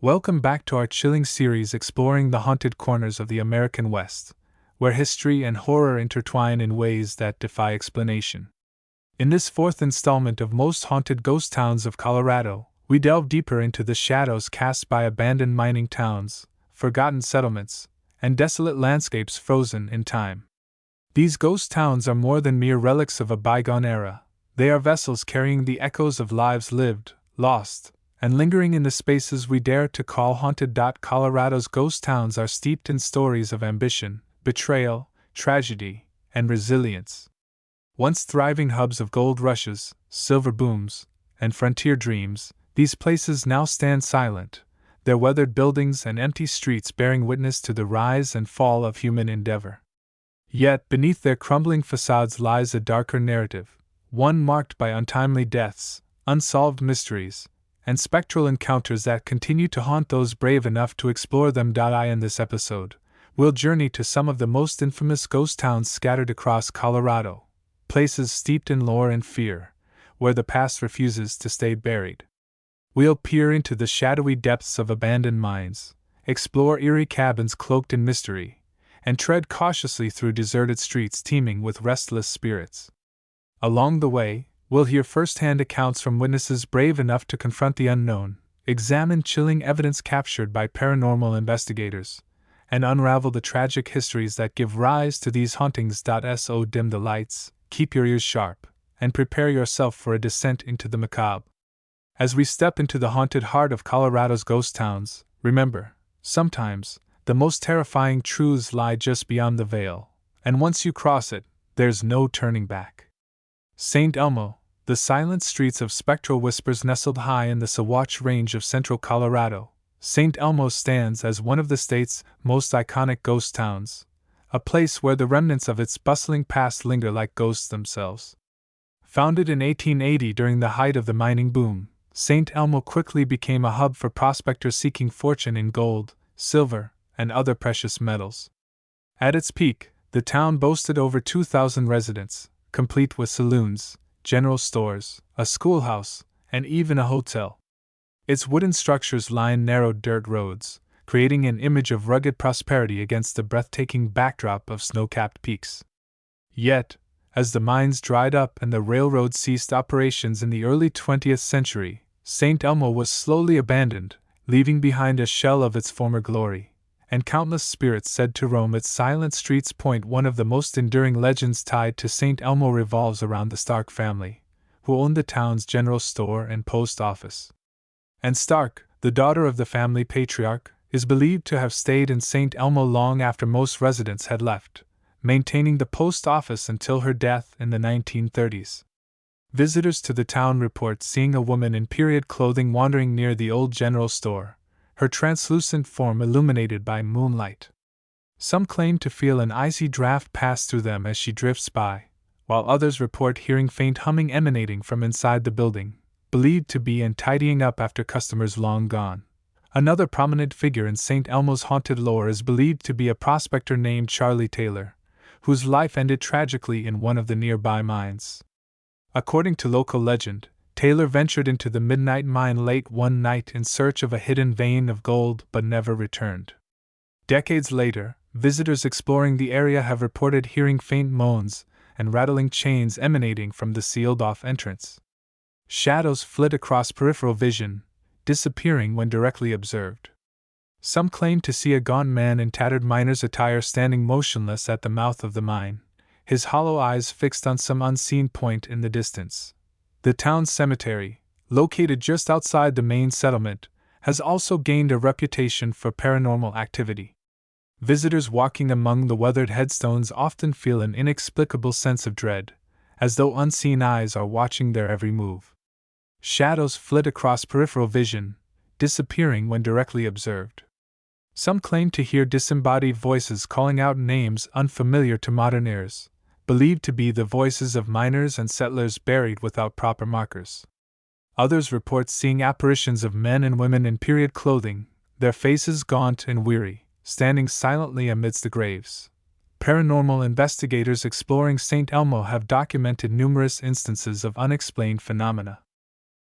Welcome back to our chilling series exploring the haunted corners of the American West, where history and horror intertwine in ways that defy explanation. In this fourth installment of Most Haunted Ghost Towns of Colorado, we delve deeper into the shadows cast by abandoned mining towns, forgotten settlements, and desolate landscapes frozen in time. These ghost towns are more than mere relics of a bygone era. They are vessels carrying the echoes of lives lived, lost, and lingering in the spaces we dare to call haunted. Colorado's ghost towns are steeped in stories of ambition, betrayal, tragedy, and resilience. Once thriving hubs of gold rushes, silver booms, and frontier dreams, these places now stand silent, their weathered buildings and empty streets bearing witness to the rise and fall of human endeavor. Yet beneath their crumbling facades lies a darker narrative, one marked by untimely deaths, unsolved mysteries, and spectral encounters that continue to haunt those brave enough to explore them. In this episode, we'll journey to some of the most infamous ghost towns scattered across Colorado, places steeped in lore and fear, where the past refuses to stay buried. We'll peer into the shadowy depths of abandoned mines, explore eerie cabins cloaked in mystery, and tread cautiously through deserted streets teeming with restless spirits. Along the way, we'll hear first-hand accounts from witnesses brave enough to confront the unknown, examine chilling evidence captured by paranormal investigators, and unravel the tragic histories that give rise to these hauntings. So dim the lights, keep your ears sharp, and prepare yourself for a descent into the macabre. As we step into the haunted heart of Colorado's ghost towns, remember, sometimes, the most terrifying truths lie just beyond the veil, and once you cross it, there's no turning back. St. Elmo, the silent streets of spectral whispers nestled high in the Sawatch Range of central Colorado, St. Elmo stands as one of the state's most iconic ghost towns, a place where the remnants of its bustling past linger like ghosts themselves. Founded in 1880 during the height of the mining boom, St. Elmo quickly became a hub for prospectors seeking fortune in gold, silver, and other precious metals. At its peak, the town boasted over 2,000 residents, complete with saloons, general stores, a schoolhouse, and even a hotel. Its wooden structures line narrow dirt roads, creating an image of rugged prosperity against the breathtaking backdrop of snow-capped peaks. Yet, as the mines dried up and the railroad ceased operations in the early 20th century, St. Elmo was slowly abandoned, leaving behind a shell of its former glory, and countless spirits said to roam its silent streets. One of the most enduring legends tied to St. Elmo revolves around the Stark family, who owned the town's general store and post office. Anne Stark, the daughter of the family patriarch, is believed to have stayed in St. Elmo long after most residents had left, maintaining the post office until her death in the 1930s. Visitors to the town report seeing a woman in period clothing wandering near the old general store, her translucent form illuminated by moonlight. Some claim to feel an icy draft pass through them as she drifts by, while others report hearing faint humming emanating from inside the building, believed to be tidying up after customers long gone. Another prominent figure in St. Elmo's haunted lore is believed to be a prospector named Charlie Taylor, whose life ended tragically in one of the nearby mines. According to local legend, Taylor ventured into the midnight mine late one night in search of a hidden vein of gold but never returned. Decades later, visitors exploring the area have reported hearing faint moans and rattling chains emanating from the sealed-off entrance. Shadows flit across peripheral vision, disappearing when directly observed. Some claim to see a gaunt man in tattered miner's attire standing motionless at the mouth of the mine, his hollow eyes fixed on some unseen point in the distance. The town's cemetery, located just outside the main settlement, has also gained a reputation for paranormal activity. Visitors walking among the weathered headstones often feel an inexplicable sense of dread, as though unseen eyes are watching their every move. Shadows flit across peripheral vision, disappearing when directly observed. Some claim to hear disembodied voices calling out names unfamiliar to modern ears, believed to be the voices of miners and settlers buried without proper markers. Others report seeing apparitions of men and women in period clothing, their faces gaunt and weary, standing silently amidst the graves. Paranormal investigators exploring St. Elmo have documented numerous instances of unexplained phenomena.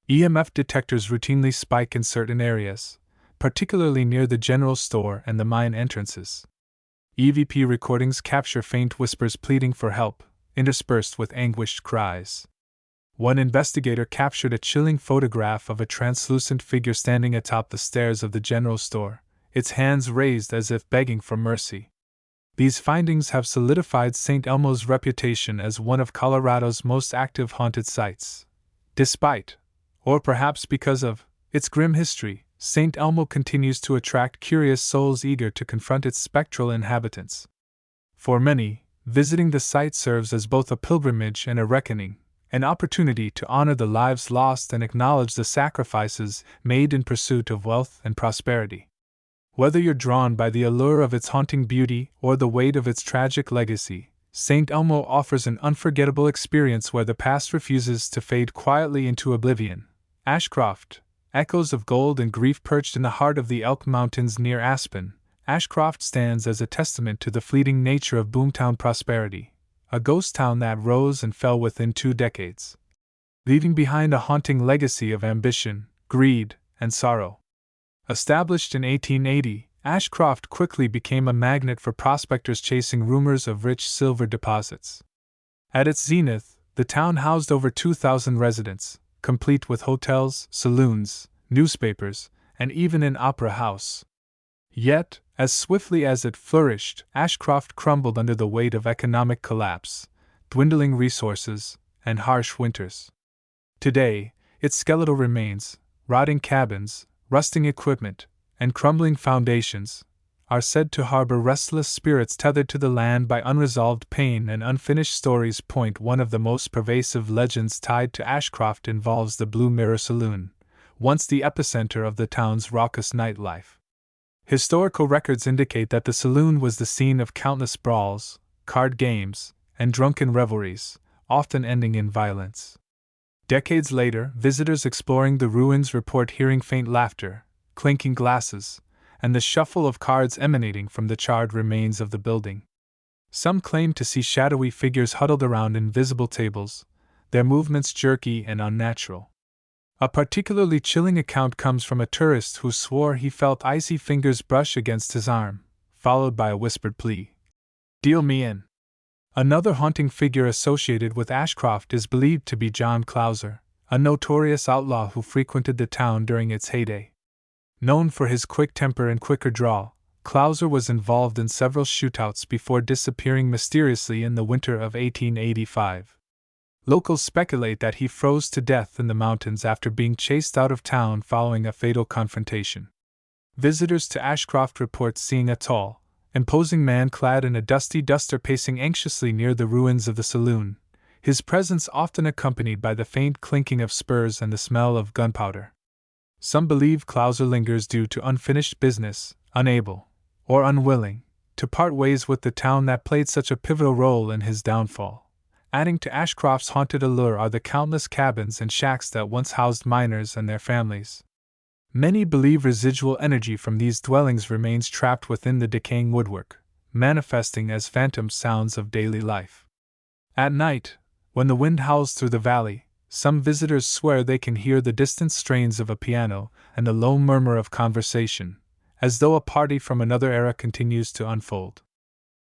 EMF detectors routinely spike in certain areas, particularly near the general store and the mine entrances. EVP recordings capture faint whispers pleading for help, interspersed with anguished cries. One investigator captured a chilling photograph of a translucent figure standing atop the stairs of the general store, its hands raised as if begging for mercy. These findings have solidified St. Elmo's reputation as one of Colorado's most active haunted sites. Despite, or perhaps because of, its grim history, St. Elmo continues to attract curious souls eager to confront its spectral inhabitants. For many, visiting the site serves as both a pilgrimage and a reckoning, an opportunity to honor the lives lost and acknowledge the sacrifices made in pursuit of wealth and prosperity. Whether you're drawn by the allure of its haunting beauty or the weight of its tragic legacy, St. Elmo offers an unforgettable experience where the past refuses to fade quietly into oblivion. Ashcroft, echoes of gold and grief perched in the heart of the Elk Mountains near Aspen. Ashcroft stands as a testament to the fleeting nature of boomtown prosperity, a ghost town that rose and fell within 2 decades, leaving behind a haunting legacy of ambition, greed, and sorrow. Established in 1880, Ashcroft quickly became a magnet for prospectors chasing rumors of rich silver deposits. At its zenith, the town housed over 2,000 residents, complete with hotels, saloons, newspapers, and even an opera house. Yet, as swiftly as it flourished, Ashcroft crumbled under the weight of economic collapse, dwindling resources, and harsh winters. Today, its skeletal remains, rotting cabins, rusting equipment, and crumbling foundations, are said to harbor restless spirits tethered to the land by unresolved pain and unfinished stories. One of the most pervasive legends tied to Ashcroft involves the Blue Mirror Saloon, once the epicenter of the town's raucous nightlife. Historical records indicate that the saloon was the scene of countless brawls, card games, and drunken revelries, often ending in violence. Decades later, visitors exploring the ruins report hearing faint laughter, clinking glasses, and the shuffle of cards emanating from the charred remains of the building. Some claim to see shadowy figures huddled around invisible tables, their movements jerky and unnatural. A particularly chilling account comes from a tourist who swore he felt icy fingers brush against his arm, followed by a whispered plea, "Deal me in." Another haunting figure associated with Ashcroft is believed to be John Clouser, a notorious outlaw who frequented the town during its heyday. Known for his quick temper and quicker draw, Clouser was involved in several shootouts before disappearing mysteriously in the winter of 1885. Locals speculate that he froze to death in the mountains after being chased out of town following a fatal confrontation. Visitors to Ashcroft report seeing a tall, imposing man clad in a dusty duster pacing anxiously near the ruins of the saloon, his presence often accompanied by the faint clinking of spurs and the smell of gunpowder. Some believe Clouser lingers due to unfinished business, unable, or unwilling, to part ways with the town that played such a pivotal role in his downfall. Adding to Ashcroft's haunted allure are the countless cabins and shacks that once housed miners and their families. Many believe residual energy from these dwellings remains trapped within the decaying woodwork, manifesting as phantom sounds of daily life. At night, when the wind howls through the valley, some visitors swear they can hear the distant strains of a piano and the low murmur of conversation, as though a party from another era continues to unfold.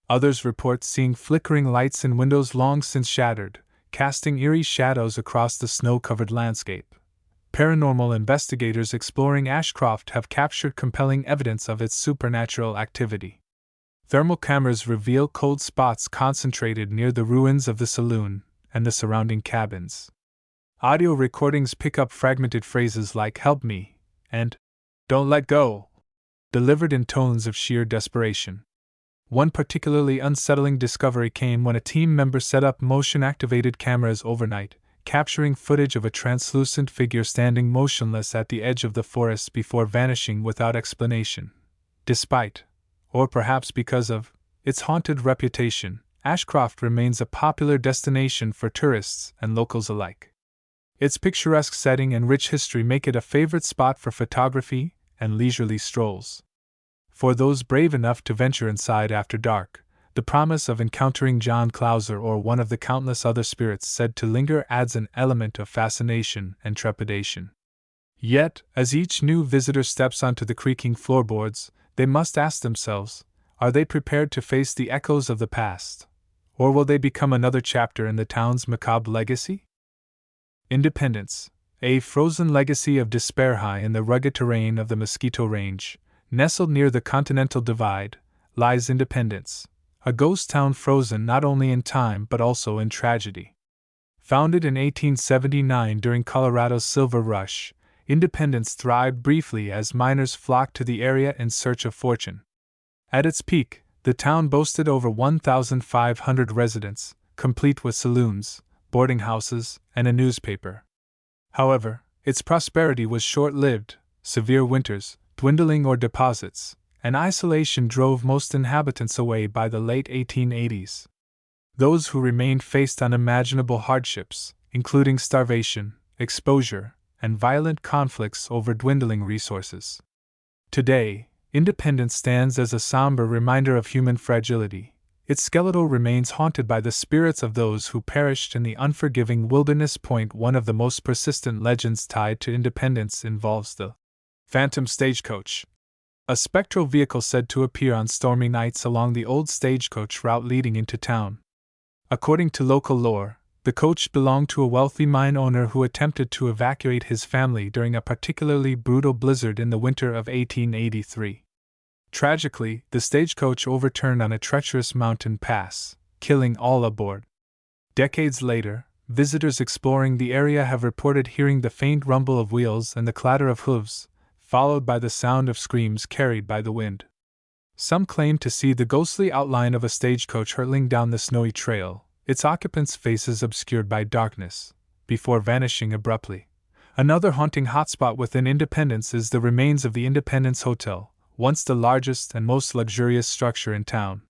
Others report seeing flickering lights in windows long since shattered, casting eerie shadows across the snow-covered landscape. Paranormal investigators exploring Ashcroft have captured compelling evidence of its supernatural activity. Thermal cameras reveal cold spots concentrated near the ruins of the saloon and the surrounding cabins. Audio recordings pick up fragmented phrases like "help me" and "don't let go," delivered in tones of sheer desperation. One particularly unsettling discovery came when a team member set up motion-activated cameras overnight, capturing footage of a translucent figure standing motionless at the edge of the forest before vanishing without explanation. Despite, or perhaps because of, its haunted reputation, Ashcroft remains a popular destination for tourists and locals alike. Its picturesque setting and rich history make it a favorite spot for photography and leisurely strolls. For those brave enough to venture inside after dark, the promise of encountering John Clouser or one of the countless other spirits said to linger adds an element of fascination and trepidation. Yet, as each new visitor steps onto the creaking floorboards, they must ask themselves, are they prepared to face the echoes of the past? Or will they become another chapter in the town's macabre legacy? Independence, a frozen legacy of despair high in the rugged terrain of the Mosquito Range, nestled near the Continental Divide, lies Independence, a ghost town frozen not only in time but also in tragedy. Founded in 1879 during Colorado's Silver Rush, Independence thrived briefly as miners flocked to the area in search of fortune. At its peak, the town boasted over 1,500 residents, complete with saloons, boarding houses, and a newspaper. However, its prosperity was short-lived. Severe winters, dwindling ore deposits, and isolation drove most inhabitants away by the late 1880s. Those who remained faced unimaginable hardships, including starvation, exposure, and violent conflicts over dwindling resources. Today, Independence stands as a somber reminder of human fragility. Its skeletal remains haunted by the spirits of those who perished in the unforgiving Wilderness Point. One of the most persistent legends tied to Independence involves the Phantom Stagecoach, a spectral vehicle said to appear on stormy nights along the old stagecoach route leading into town. According to local lore, the coach belonged to a wealthy mine owner who attempted to evacuate his family during a particularly brutal blizzard in the winter of 1883. Tragically, the stagecoach overturned on a treacherous mountain pass, killing all aboard. Decades later, visitors exploring the area have reported hearing the faint rumble of wheels and the clatter of hooves, followed by the sound of screams carried by the wind. Some claim to see the ghostly outline of a stagecoach hurtling down the snowy trail, its occupants' faces obscured by darkness, before vanishing abruptly. Another haunting hotspot within Independence is the remains of the Independence Hotel, once the largest and most luxurious structure in town.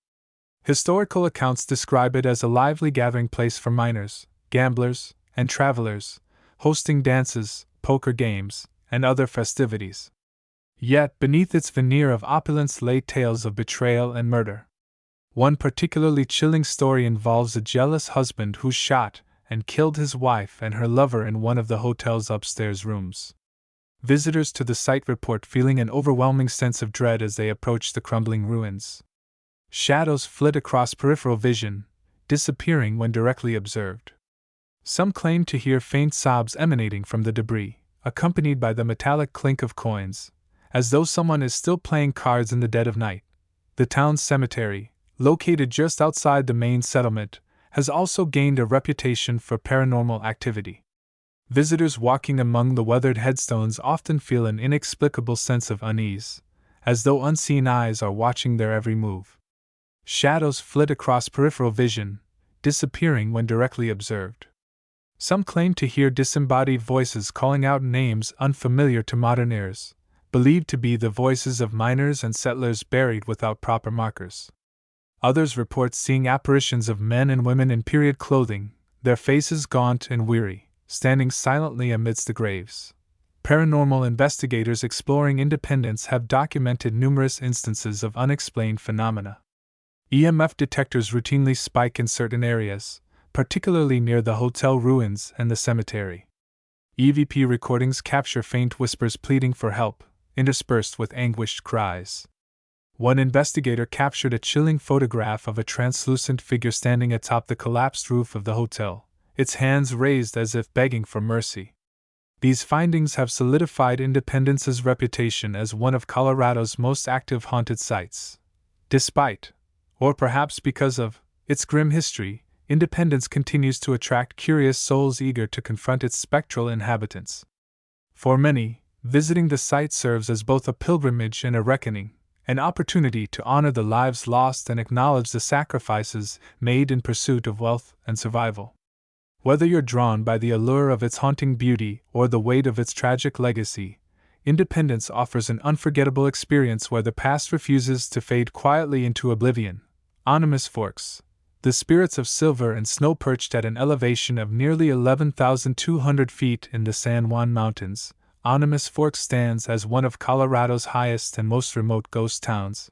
Historical accounts describe it as a lively gathering place for miners, gamblers, and travelers, hosting dances, poker games, and other festivities. Yet beneath its veneer of opulence lay tales of betrayal and murder. One particularly chilling story involves a jealous husband who shot and killed his wife and her lover in one of the hotel's upstairs rooms. Visitors to the site report feeling an overwhelming sense of dread as they approach the crumbling ruins. Shadows flit across peripheral vision, disappearing when directly observed. Some claim to hear faint sobs emanating from the debris, accompanied by the metallic clink of coins, as though someone is still playing cards in the dead of night. The town's cemetery, located just outside the main settlement, has also gained a reputation for paranormal activity. Visitors walking among the weathered headstones often feel an inexplicable sense of unease, as though unseen eyes are watching their every move. Shadows flit across peripheral vision, disappearing when directly observed. Some claim to hear disembodied voices calling out names unfamiliar to modern ears, believed to be the voices of miners and settlers buried without proper markers. Others report seeing apparitions of men and women in period clothing, their faces gaunt and weary, standing silently amidst the graves. Paranormal investigators exploring Independence have documented numerous instances of unexplained phenomena. EMF detectors routinely spike in certain areas, particularly near the hotel ruins and the cemetery. EVP recordings capture faint whispers pleading for help, interspersed with anguished cries. One investigator captured a chilling photograph of a translucent figure standing atop the collapsed roof of the hotel, its hands raised as if begging for mercy. These findings have solidified Independence's reputation as one of Colorado's most active haunted sites. Despite, or perhaps because of, its grim history, Independence continues to attract curious souls eager to confront its spectral inhabitants. For many, visiting the site serves as both a pilgrimage and a reckoning, an opportunity to honor the lives lost and acknowledge the sacrifices made in pursuit of wealth and survival. Whether you're drawn by the allure of its haunting beauty or the weight of its tragic legacy, Independence offers an unforgettable experience where the past refuses to fade quietly into oblivion. Anonymous Forks. The spirits of silver and snow perched at an elevation of nearly 11,200 feet in the San Juan Mountains, Anonymous Forks stands as one of Colorado's highest and most remote ghost towns.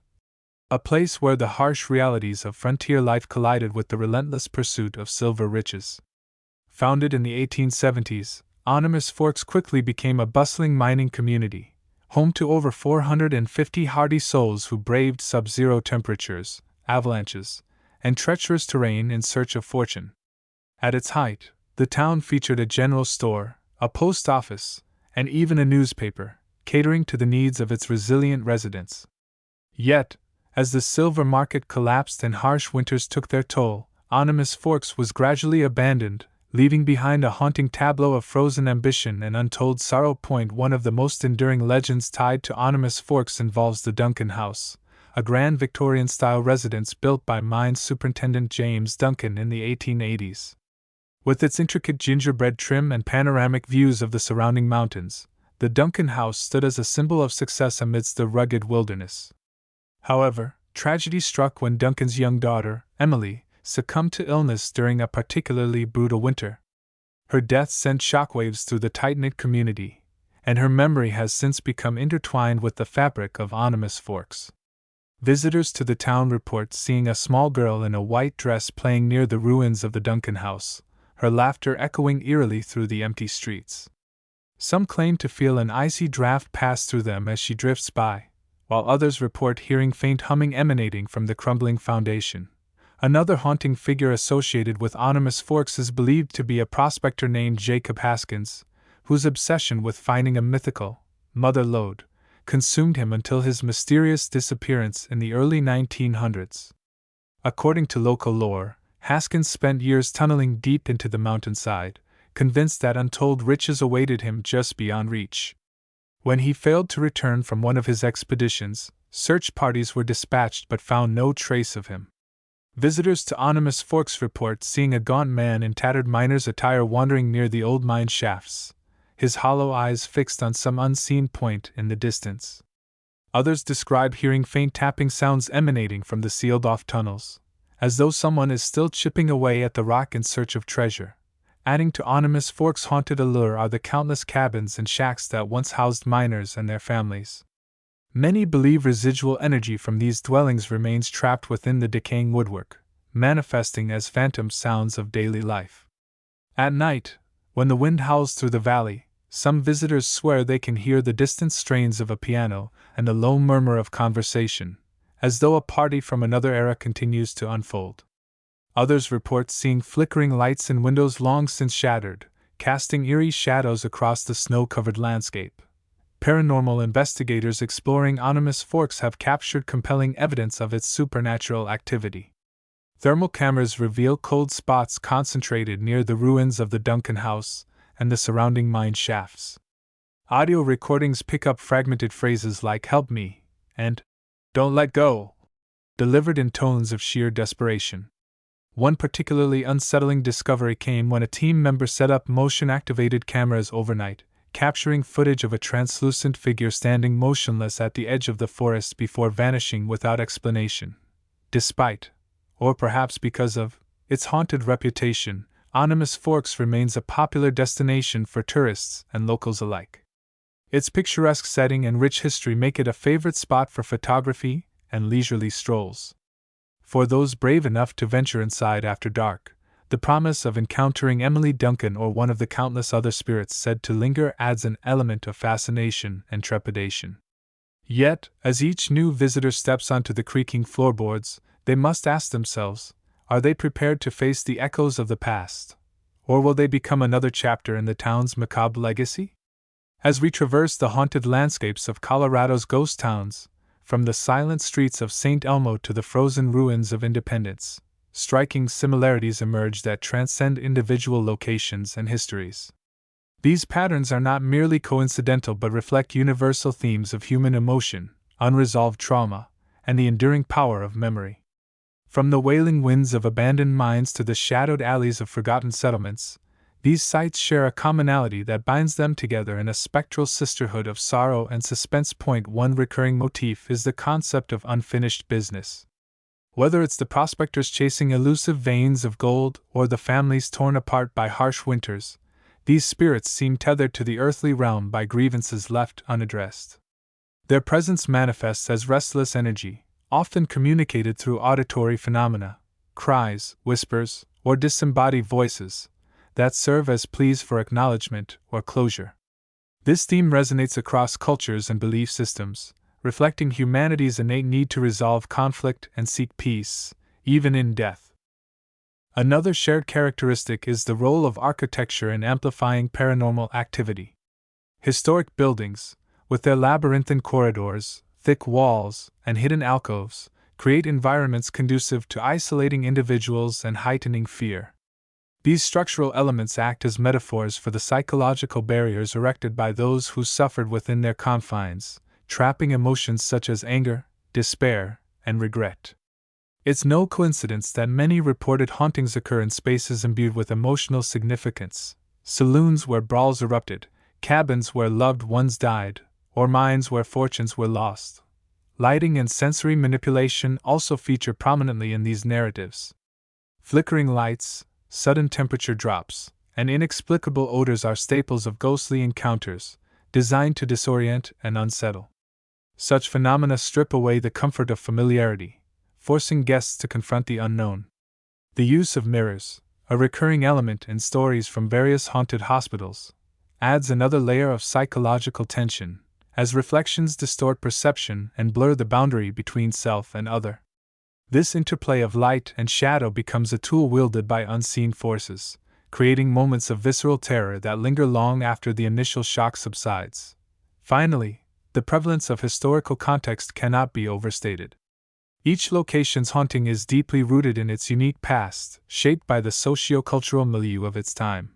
A place where the harsh realities of frontier life collided with the relentless pursuit of silver riches. Founded in the 1870s, Animus Forks quickly became a bustling mining community, home to over 450 hardy souls who braved sub-zero temperatures, avalanches, and treacherous terrain in search of fortune. At its height, the town featured a general store, a post office, and even a newspaper, catering to the needs of its resilient residents. Yet, as the silver market collapsed and harsh winters took their toll, Animus Forks was gradually abandoned, leaving behind a haunting tableau of frozen ambition and untold sorrow. One of the most enduring legends tied to Animus Forks involves the Duncan House, a grand Victorian-style residence built by mine superintendent James Duncan in the 1880s. With its intricate gingerbread trim and panoramic views of the surrounding mountains, the Duncan House stood as a symbol of success amidst the rugged wilderness. However, tragedy struck when Duncan's young daughter, Emily, succumbed to illness during a particularly brutal winter. Her death sent shockwaves through the tight-knit community, and her memory has since become intertwined with the fabric of Animus Forks. Visitors to the town report seeing a small girl in a white dress playing near the ruins of the Duncan House, her laughter echoing eerily through the empty streets. Some claim to feel an icy draft pass through them as she drifts by, while others report hearing faint humming emanating from the crumbling foundation. Another haunting figure associated with Animus Forks is believed to be a prospector named Jacob Haskins, whose obsession with finding a mythical mother lode consumed him until his mysterious disappearance in the early 1900s. According to local lore, Haskins spent years tunneling deep into the mountainside, convinced that untold riches awaited him just beyond reach. When he failed to return from one of his expeditions, search parties were dispatched but found no trace of him. Visitors to Animus Forks report seeing a gaunt man in tattered miner's attire wandering near the old mine shafts, his hollow eyes fixed on some unseen point in the distance. Others describe hearing faint tapping sounds emanating from the sealed-off tunnels, as though someone is still chipping away at the rock in search of treasure. Adding to Animus Forks' haunted allure are the countless cabins and shacks that once housed miners and their families. Many believe residual energy from these dwellings remains trapped within the decaying woodwork, manifesting as phantom sounds of daily life. At night, when the wind howls through the valley, some visitors swear they can hear the distant strains of a piano and the low murmur of conversation, as though a party from another era continues to unfold. Others report seeing flickering lights in windows long since shattered, casting eerie shadows across the snow-covered landscape. Paranormal investigators exploring Animus Forks have captured compelling evidence of its supernatural activity. Thermal cameras reveal cold spots concentrated near the ruins of the Duncan House and the surrounding mine shafts. Audio recordings pick up fragmented phrases like "help me" and "don't let go," delivered in tones of sheer desperation. One particularly unsettling discovery came when a team member set up motion-activated cameras overnight, capturing footage of a translucent figure standing motionless at the edge of the forest before vanishing without explanation. Despite, or perhaps because of, its haunted reputation, Animus Forks remains a popular destination for tourists and locals alike. Its picturesque setting and rich history make it a favorite spot for photography and leisurely strolls. For those brave enough to venture inside after dark, the promise of encountering Emily Duncan or one of the countless other spirits said to linger adds an element of fascination and trepidation. Yet, as each new visitor steps onto the creaking floorboards, they must ask themselves, are they prepared to face the echoes of the past? Or will they become another chapter in the town's macabre legacy? As we traverse the haunted landscapes of Colorado's ghost towns, from the silent streets of St. Elmo to the frozen ruins of Independence, striking similarities emerge that transcend individual locations and histories. These patterns are not merely coincidental but reflect universal themes of human emotion, unresolved trauma, and the enduring power of memory. From the wailing winds of abandoned mines to the shadowed alleys of forgotten settlements, these sites share a commonality that binds them together in a spectral sisterhood of sorrow and suspense. One recurring motif is the concept of unfinished business. Whether it's the prospectors chasing elusive veins of gold or the families torn apart by harsh winters, these spirits seem tethered to the earthly realm by grievances left unaddressed. Their presence manifests as restless energy, often communicated through auditory phenomena, cries, whispers, or disembodied voices, that serve as pleas for acknowledgement or closure. This theme resonates across cultures and belief systems, reflecting humanity's innate need to resolve conflict and seek peace, even in death. Another shared characteristic is the role of architecture in amplifying paranormal activity. Historic buildings, with their labyrinthine corridors, thick walls, and hidden alcoves, create environments conducive to isolating individuals and heightening fear. These structural elements act as metaphors for the psychological barriers erected by those who suffered within their confines, trapping emotions such as anger, despair, and regret. It's no coincidence that many reported hauntings occur in spaces imbued with emotional significance: saloons where brawls erupted, cabins where loved ones died, or mines where fortunes were lost. Lighting and sensory manipulation also feature prominently in these narratives. Flickering lights, sudden temperature drops, and inexplicable odors are staples of ghostly encounters, designed to disorient and unsettle. Such phenomena strip away the comfort of familiarity, forcing guests to confront the unknown. The use of mirrors, a recurring element in stories from various haunted hospitals, adds another layer of psychological tension, as reflections distort perception and blur the boundary between self and other. This interplay of light and shadow becomes a tool wielded by unseen forces, creating moments of visceral terror that linger long after the initial shock subsides. Finally, the prevalence of historical context cannot be overstated. Each location's haunting is deeply rooted in its unique past, shaped by the socio-cultural milieu of its time.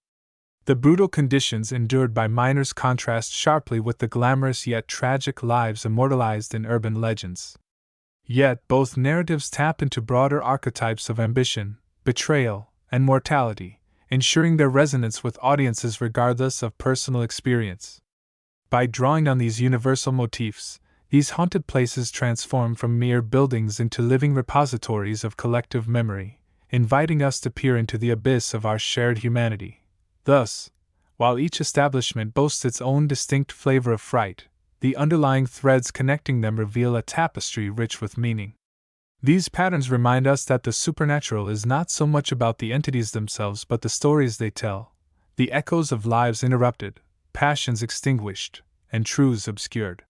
The brutal conditions endured by miners contrast sharply with the glamorous yet tragic lives immortalized in urban legends. Yet both narratives tap into broader archetypes of ambition, betrayal, and mortality, ensuring their resonance with audiences regardless of personal experience. By drawing on these universal motifs, these haunted places transform from mere buildings into living repositories of collective memory, inviting us to peer into the abyss of our shared humanity. Thus, while each establishment boasts its own distinct flavor of fright, the underlying threads connecting them reveal a tapestry rich with meaning. These patterns remind us that the supernatural is not so much about the entities themselves but the stories they tell, the echoes of lives interrupted, passions extinguished, and truths obscured.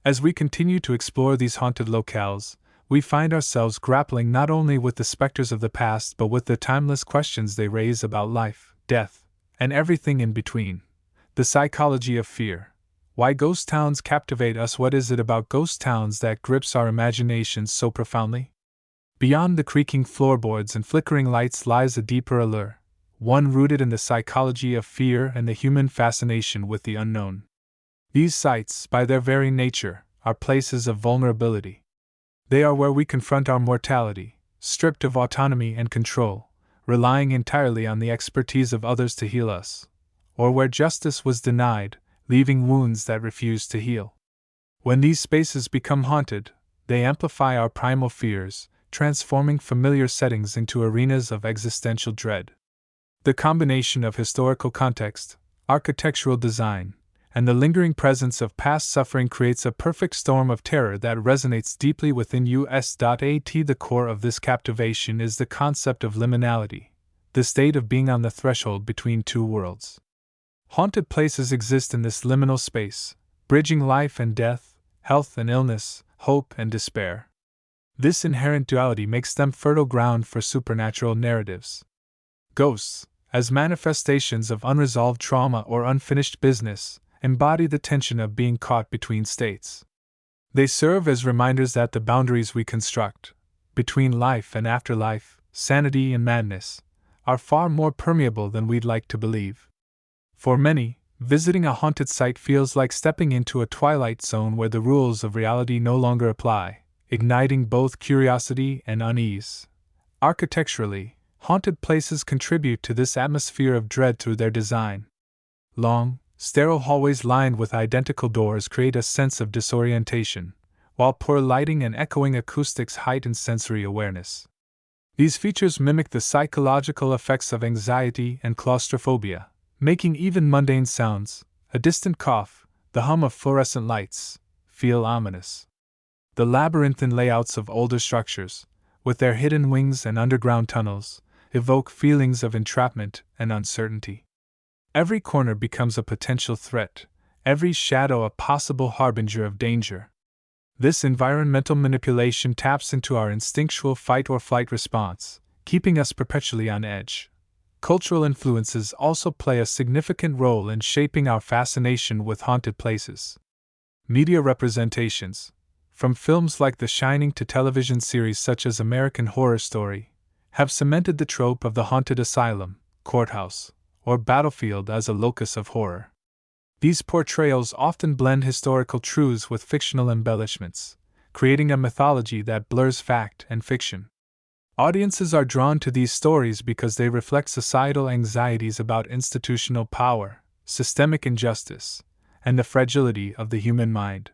As we continue to explore these haunted locales, we find ourselves grappling not only with the specters of the past but with the timeless questions they raise about life, death, and everything in between. The psychology of fear. Why ghost towns captivate us? What is it about ghost towns that grips our imaginations so profoundly? Beyond the creaking floorboards and flickering lights lies a deeper allure, one rooted in the psychology of fear and the human fascination with the unknown. These sites, by their very nature, are places of vulnerability. They are where we confront our mortality, stripped of autonomy and control, relying entirely on the expertise of others to heal us, or where justice was denied, leaving wounds that refuse to heal. When these spaces become haunted, they amplify our primal fears, transforming familiar settings into arenas of existential dread. The combination of historical context, architectural design, and the lingering presence of past suffering creates a perfect storm of terror that resonates deeply within us. The core of this captivation is the concept of liminality, the state of being on the threshold between two worlds. Haunted places exist in this liminal space, bridging life and death, health and illness, hope and despair. This inherent duality makes them fertile ground for supernatural narratives. Ghosts, as manifestations of unresolved trauma or unfinished business, embody the tension of being caught between states. They serve as reminders that the boundaries we construct, between life and afterlife, sanity and madness, are far more permeable than we'd like to believe. For many, visiting a haunted site feels like stepping into a twilight zone where the rules of reality no longer apply, igniting both curiosity and unease. Architecturally, haunted places contribute to this atmosphere of dread through their design. Long, sterile hallways lined with identical doors create a sense of disorientation, while poor lighting and echoing acoustics heighten sensory awareness. These features mimic the psychological effects of anxiety and claustrophobia, making even mundane sounds, a distant cough, the hum of fluorescent lights, feel ominous. The labyrinthine layouts of older structures, with their hidden wings and underground tunnels, evoke feelings of entrapment and uncertainty. Every corner becomes a potential threat, every shadow a possible harbinger of danger. This environmental manipulation taps into our instinctual fight or flight response, keeping us perpetually on edge. Cultural influences also play a significant role in shaping our fascination with haunted places. Media representations, from films like The Shining to television series such as American Horror Story, have cemented the trope of the haunted asylum, courthouse, or battlefield as a locus of horror. These portrayals often blend historical truths with fictional embellishments, creating a mythology that blurs fact and fiction. Audiences are drawn to these stories because they reflect societal anxieties about institutional power, systemic injustice, and the fragility of the human mind.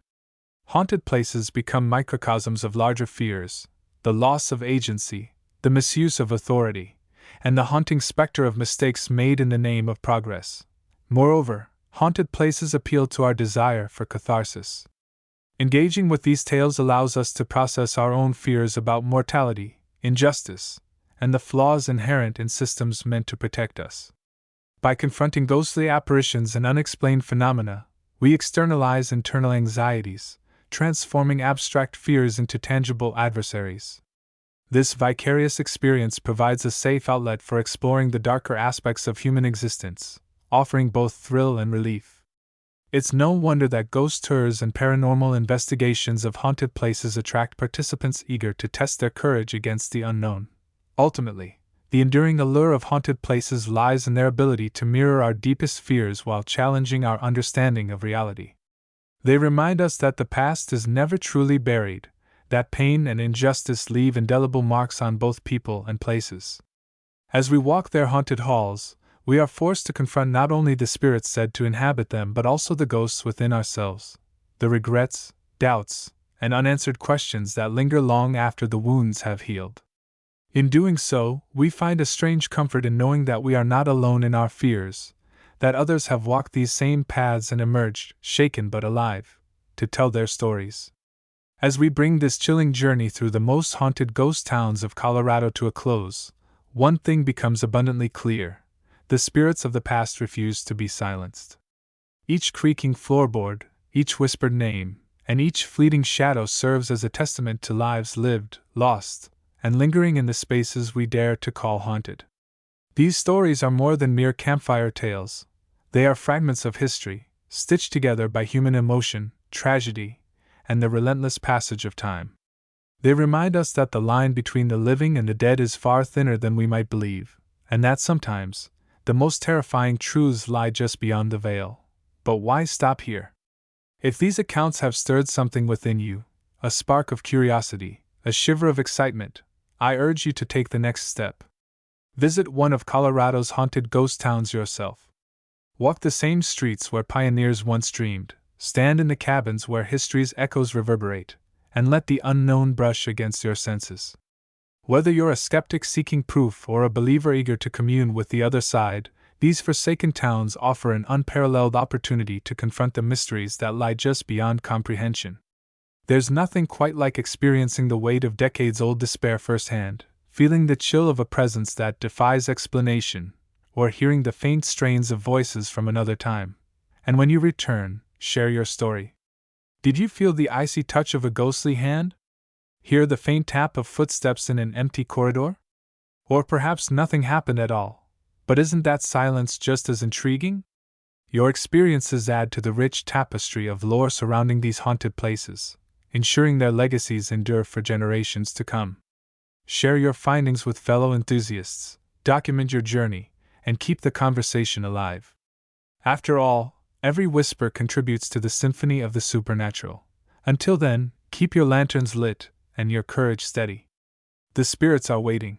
Haunted places become microcosms of larger fears: the loss of agency, the misuse of authority, and the haunting specter of mistakes made in the name of progress. Moreover, haunted places appeal to our desire for catharsis. Engaging with these tales allows us to process our own fears about mortality, injustice, and the flaws inherent in systems meant to protect us. By confronting ghostly apparitions and unexplained phenomena, we externalize internal anxieties, transforming abstract fears into tangible adversaries. This vicarious experience provides a safe outlet for exploring the darker aspects of human existence, offering both thrill and relief. It's no wonder that ghost tours and paranormal investigations of haunted places attract participants eager to test their courage against the unknown. Ultimately, the enduring allure of haunted places lies in their ability to mirror our deepest fears while challenging our understanding of reality. They remind us that the past is never truly buried, that pain and injustice leave indelible marks on both people and places. As we walk their haunted halls, we are forced to confront not only the spirits said to inhabit them but also the ghosts within ourselves, the regrets, doubts, and unanswered questions that linger long after the wounds have healed. In doing so, we find a strange comfort in knowing that we are not alone in our fears, that others have walked these same paths and emerged, shaken but alive, to tell their stories. As we bring this chilling journey through the most haunted ghost towns of Colorado to a close, one thing becomes abundantly clear: the spirits of the past refuse to be silenced. Each creaking floorboard, each whispered name, and each fleeting shadow serves as a testament to lives lived, lost, and lingering in the spaces we dare to call haunted. These stories are more than mere campfire tales. They are fragments of history, stitched together by human emotion, tragedy, and the relentless passage of time. They remind us that the line between the living and the dead is far thinner than we might believe, and that sometimes the most terrifying truths lie just beyond the veil. But why stop here? If these accounts have stirred something within you, a spark of curiosity, a shiver of excitement, I urge you to take the next step. Visit one of Colorado's haunted ghost towns yourself. Walk the same streets where pioneers once dreamed, stand in the cabins where history's echoes reverberate, and let the unknown brush against your senses. Whether you're a skeptic seeking proof or a believer eager to commune with the other side, these forsaken towns offer an unparalleled opportunity to confront the mysteries that lie just beyond comprehension. There's nothing quite like experiencing the weight of decades-old despair firsthand, feeling the chill of a presence that defies explanation, or hearing the faint strains of voices from another time. And when you return, share your story. Did you feel the icy touch of a ghostly hand? Hear the faint tap of footsteps in an empty corridor? Or perhaps nothing happened at all, but isn't that silence just as intriguing? Your experiences add to the rich tapestry of lore surrounding these haunted places, ensuring their legacies endure for generations to come. Share your findings with fellow enthusiasts, document your journey, and keep the conversation alive. After all, every whisper contributes to the symphony of the supernatural. Until then, keep your lanterns lit and your courage steady. The spirits are waiting.